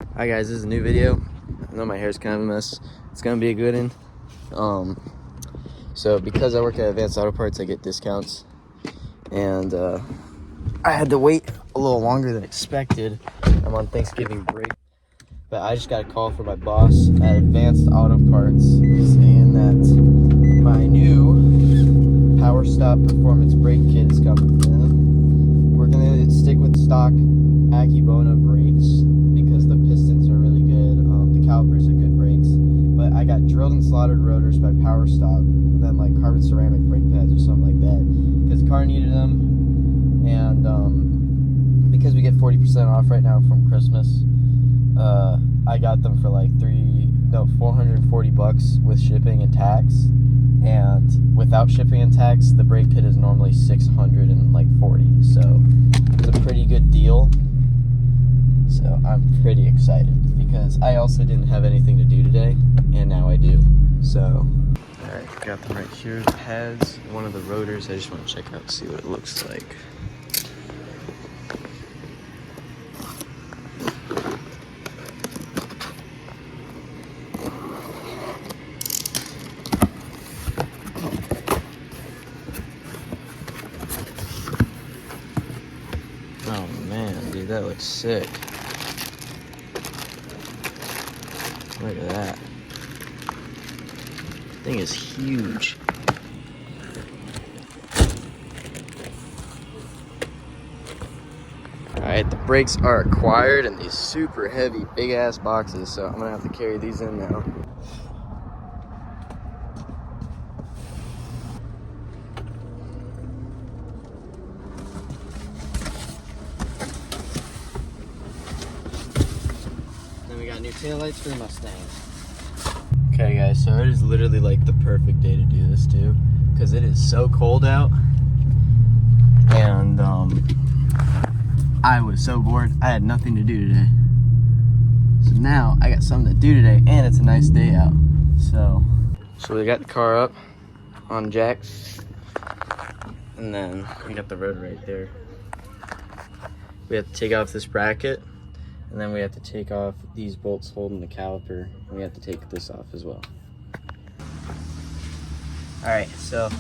Hi guys, this is a new video. I know my hair's kind of a mess. It's gonna be a good one. So because I work at Advanced Auto Parts, I get discounts, and I had to wait a little longer than expected. I'm on Thanksgiving break, but I just got a call from my boss at Advanced Auto Parts saying that my new PowerStop Performance Brake Kit is coming in. We're gonna stick with stock Akebono brakes because the pistons are really good. The calipers are good brakes, but I got drilled and slotted rotors by PowerStop, and then like carbon ceramic brake pads or something like that because the car needed them, and because we get 40% off right now from Christmas, I got them for like $440 with shipping and tax, and without shipping and tax the brake kit is normally $640, so it's a pretty good deal. So I'm pretty excited because I also didn't have anything to do today, and now I do. So, alright, got them right here. Pads, one of the rotors. I just want to check out, see what it looks like. Oh man, dude, that looks sick. Look at that. Thing is huge. Alright, the brakes are acquired in these super heavy, big ass boxes, so I'm gonna have to carry these in now. Then we got new taillights for the Mustang. Okay guys, so it is literally like the perfect day to do this too, because it is so cold out, and I was so bored. I had nothing to do today, so now I got something to do today, and it's a nice day out. So we got the car up on jacks, and then we got the rotor right there. We have to take off this bracket, and then we have to take off these bolts holding the caliper. We have to take this off as well. All right, so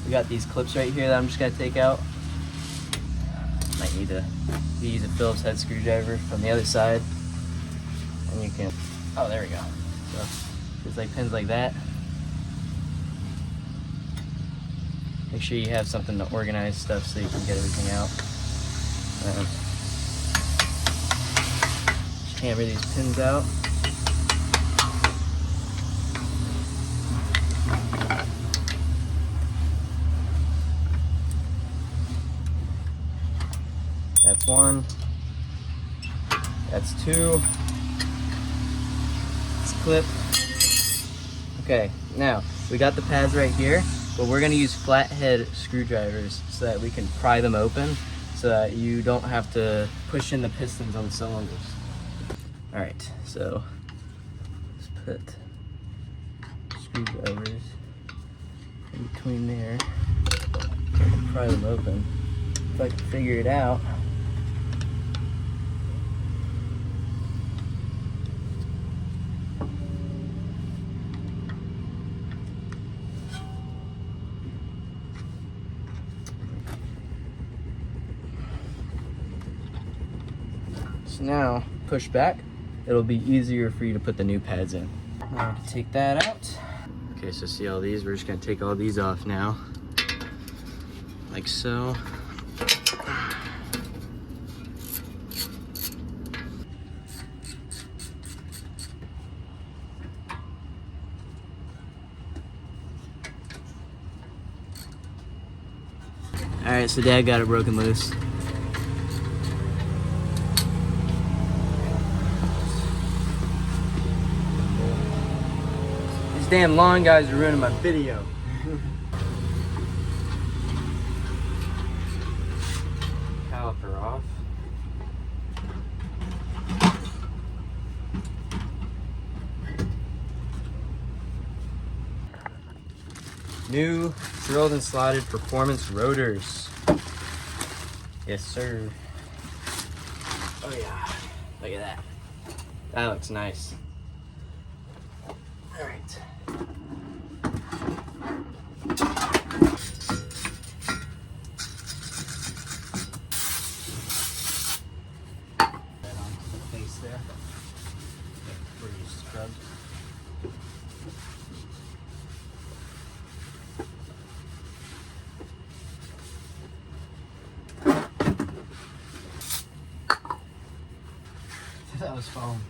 we got these clips right here that I'm just gonna take out. Might need to use a Phillips head screwdriver from the other side, and you can, oh, there we go. So there's like pins like that. Make sure you have something to organize stuff so you can get everything out. Just hammer these pins out. That's one. That's two. Let's clip. Okay, now we got the pads right here, but we're gonna use flathead screwdrivers so that we can pry them open so that you don't have to push in the pistons on the cylinders. All right, so let's put screwdrivers in between there so I can pry them open. If I can figure it out. So now, push back. It'll be easier for you to put the new pads in. Now to take that out. Okay, so see all these? We're just gonna take all these off now. Like so. All right, so Dad got it broken loose. These damn lawn guys are ruining my video. Caliper off. New drilled and slotted performance rotors. Yes, sir. Oh yeah, look at that. That looks nice. All right. There where you scrubbed. That was foam.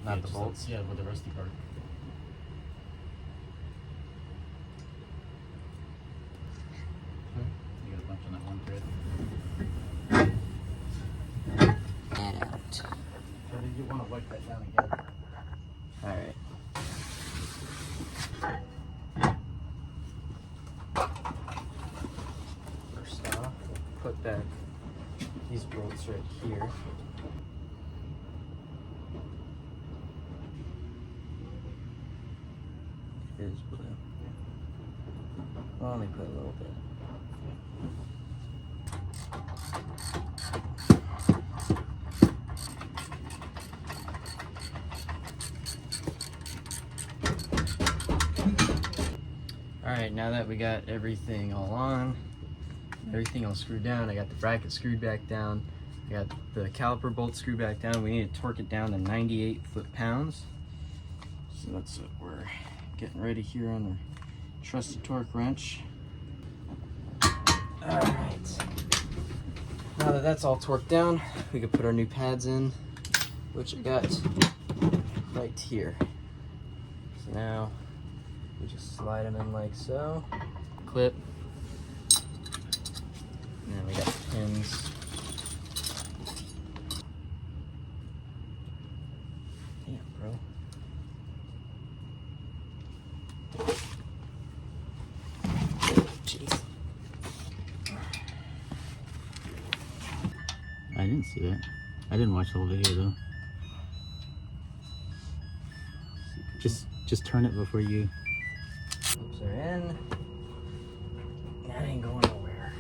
Not the bolts. Yeah, with the rusty part. You got a bunch on that one thread. And out. So you want to wipe that down again. All right. First off, we'll put back these bolts right here. It is blue. I'll only put a little bit. Alright, now that we got everything all on, everything all screwed down, I got the bracket screwed back down, I got the caliper bolt screwed back down. We need to torque it down to 98 foot-pounds. So that's what we're getting ready here on the trusty torque wrench. Alright, now that that's all torqued down, we can put our new pads in, which I got right here. So now we just slide them in like so. Clip. And then we got the pins. Damn, bro. Jeez. I didn't see that. I didn't watch the whole video though. Just turn it before you. Clips are in. That ain't going nowhere.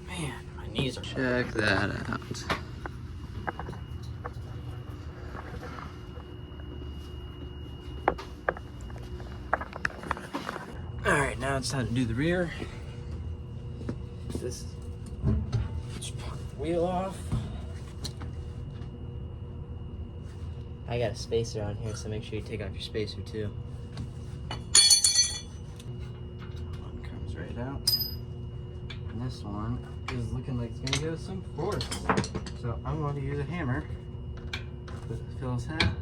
Man, my knees are. Check that out. Alright, now it's time to do the rear. Just pop the wheel off. I got a spacer on here, so make sure you take off your spacer too. One comes right out. And this one is looking like it's gonna go some force. So I'm going to use a hammer. Put Phil's hat.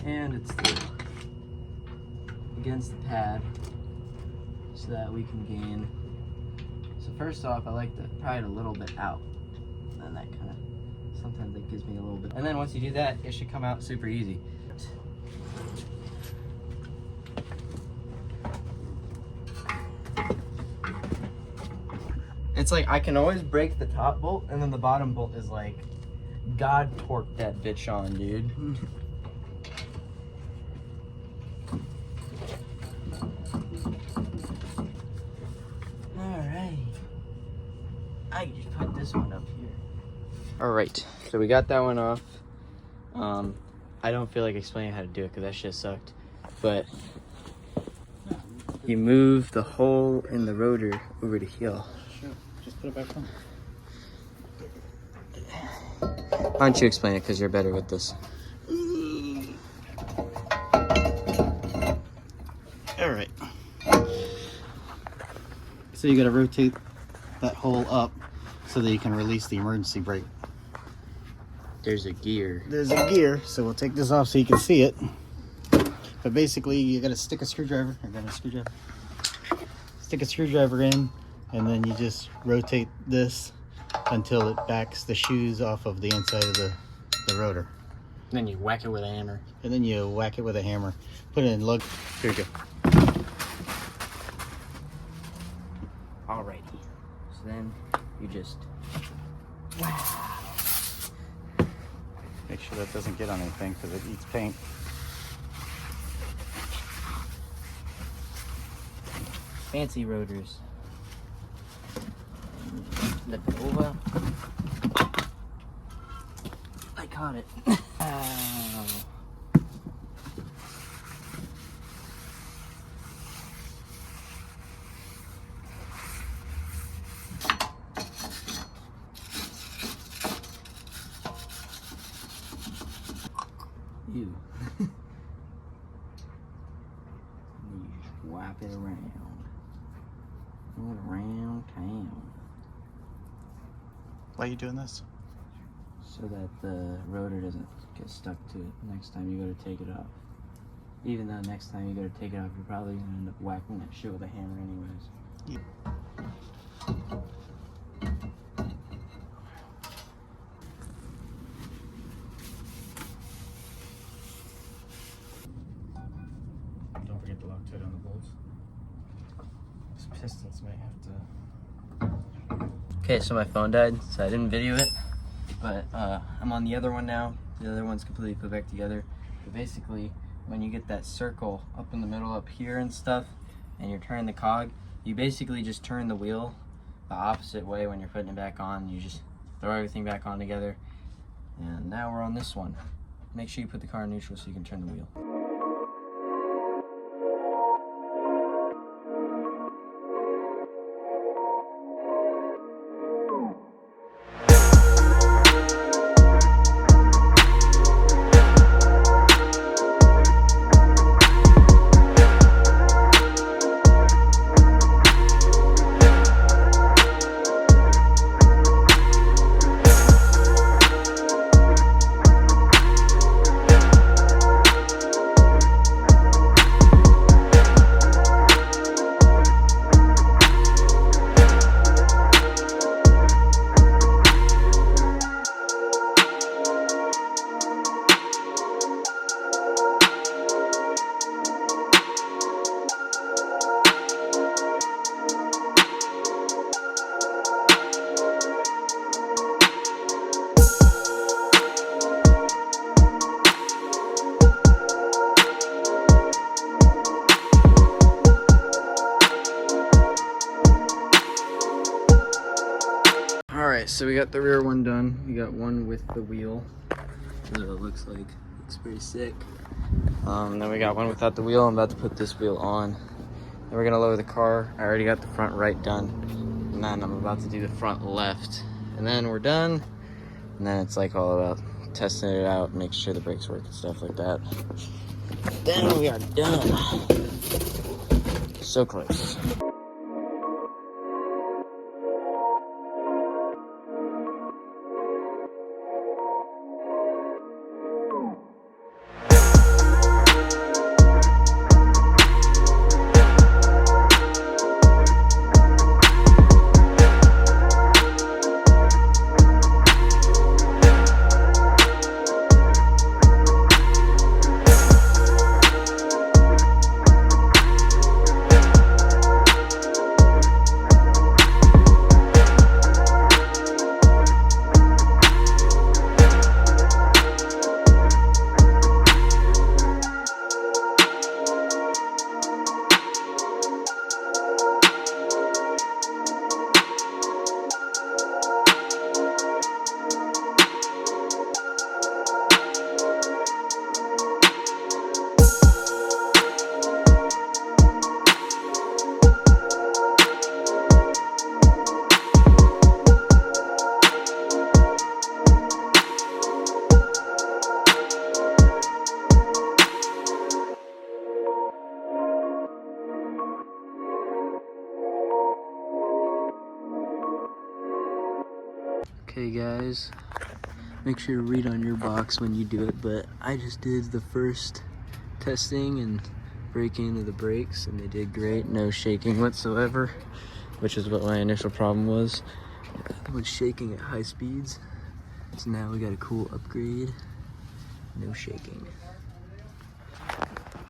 And it's against the pad so that we can gain. So first off, I like to pry it a little bit out, and then that kind of, sometimes that gives me a little bit, and then once you do that, it should come out super easy. It's like I can always break the top bolt, and then the bottom bolt is like, God torqued that bitch on, dude. I can just put this one up here. All right, so we got that one off. I don't feel like explaining how to do it because that shit sucked. But you move the hole in the rotor over to heel. Sure, just put it back on. Why don't you explain it because you're better with this? All right. So you got to rotate that hole up so that you can release the emergency brake. There's a gear. There's a gear, so we'll take this off so you can see it. But basically, you got to stick a screwdriver. Stick a screwdriver in, and then you just rotate this until it backs the shoes off of the inside of the rotor. Then you whack it with a hammer. And then you whack it with a hammer. Put it in lug. Here you go. Alrighty. So then you just, Make sure that doesn't get on anything because it eats paint. fancy rotors. Flip it over. I caught it. Ow. Ew. You just wrap it around. Going around town. Why are you doing this? So that the rotor doesn't get stuck to it next time you go to take it off. Even though next time you go to take it off, you're probably going to end up whacking that shit with a hammer anyways. Yeah. Don't forget the Loctite on the bolts. These pistons might have to... Okay, so my phone died, so I didn't video it. But I'm on the other one now. The other one's completely put back together. But basically, when you get that circle up in the middle up here and stuff, and you're turning the cog, you basically just turn the wheel the opposite way when you're putting it back on. You just throw everything back on together. And now we're on this one. Make sure you put the car in neutral so you can turn the wheel. Alright, so we got the rear one done. We got one with the wheel. This is what it looks like. Looks pretty sick. Then we got one without the wheel. I'm about to put this wheel on. Then we're gonna lower the car. I already got the front right done. And then I'm about to do the front left. And then we're done. And then it's like all about testing it out, make sure the brakes work and stuff like that. Then we are done. So close. Okay guys, make sure to read on your box when you do it, but I just did the first testing and braking of the brakes and they did great, no shaking whatsoever, which is what my initial problem was. It was shaking at high speeds, so now we got a cool upgrade, no shaking.